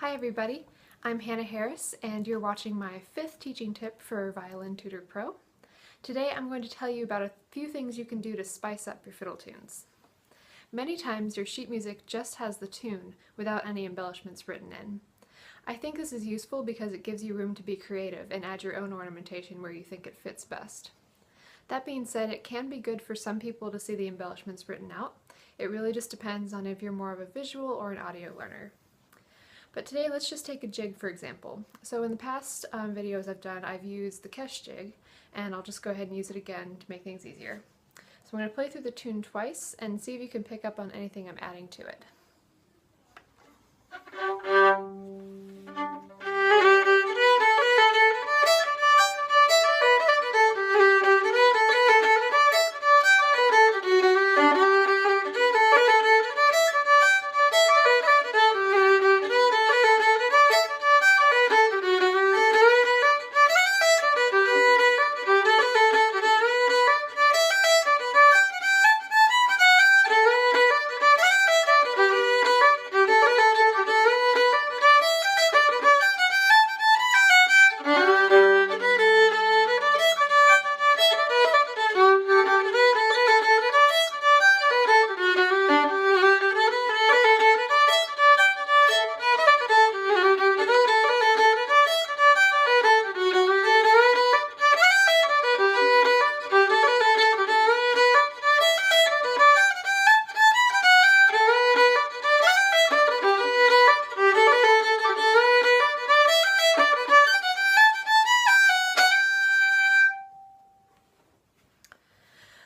Hi everybody, I'm Hannah Harris and you're watching my 5th teaching tip for Violin Tutor Pro. Today I'm going to tell you about a few things you can do to spice up your fiddle tunes. Many times your sheet music just has the tune without any embellishments written in. I think this is useful because it gives you room to be creative and add your own ornamentation where you think it fits best. That being said, it can be good for some people to see the embellishments written out. It really just depends on if you're more of a visual or an audio learner. But today let's just take a jig for example. So in the past videos I've done, I've used the Kesh jig, and I'll just go ahead and use it again to make things easier. So I'm going to play through the tune twice and see if you can pick up on anything I'm adding to it.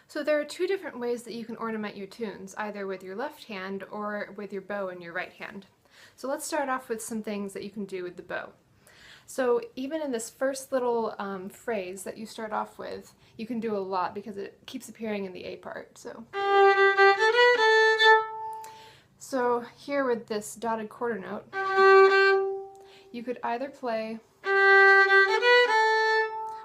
So there are two different ways that you can ornament your tunes, either with your left hand or with your bow in your right hand. So let's start off with some things that you can do with the bow. So even in this first little phrase that you start off with, you can do a lot because it keeps appearing in the A part. So here with this dotted quarter note, you could either play,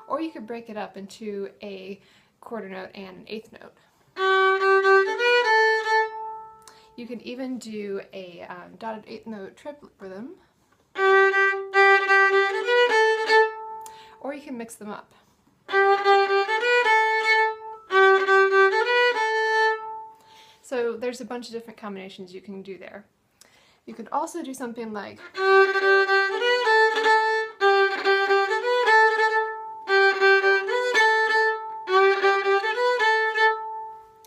or you could break it up into a quarter note and an eighth note. You can even do a dotted eighth note triplet rhythm, or you can mix them up. So there's a bunch of different combinations you can do there. You could also do something like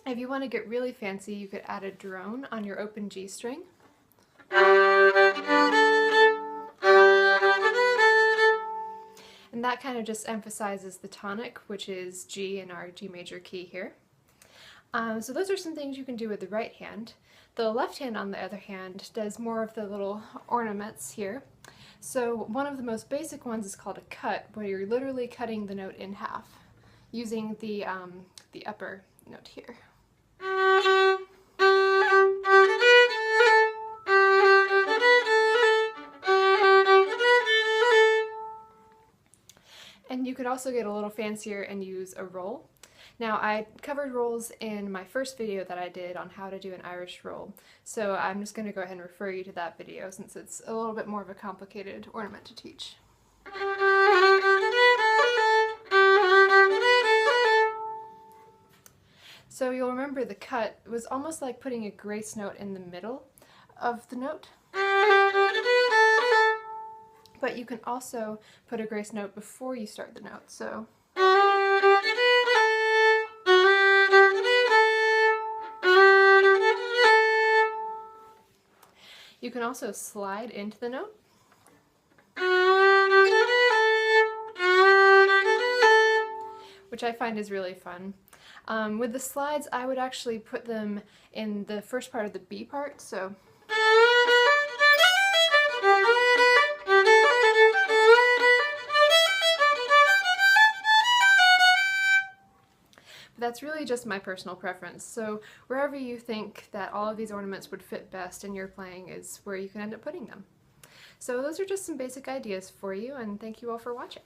if you want to get really fancy, you could add a drone on your open G string. And that kind of just emphasizes the tonic, which is G in our G major key here. So those are some things you can do with the right hand. The left hand, on the other hand, does more of the little ornaments here. So one of the most basic ones is called a cut, where you're literally cutting the note in half, using the upper note here. And you could also get a little fancier and use a roll. Now, I covered rolls in my first video that I did on how to do an Irish roll, so I'm just going to go ahead and refer you to that video since it's a little bit more of a complicated ornament to teach. So you'll remember the cut was almost like putting a grace note in the middle of the note. But you can also put a grace note before you start the note. So you can also slide into the note. Which I find is really fun. With the slides, I would actually put them in the first part of the B part, so. But that's really just my personal preference, so wherever you think that all of these ornaments would fit best in your playing is where you can end up putting them. So those are just some basic ideas for you, and thank you all for watching.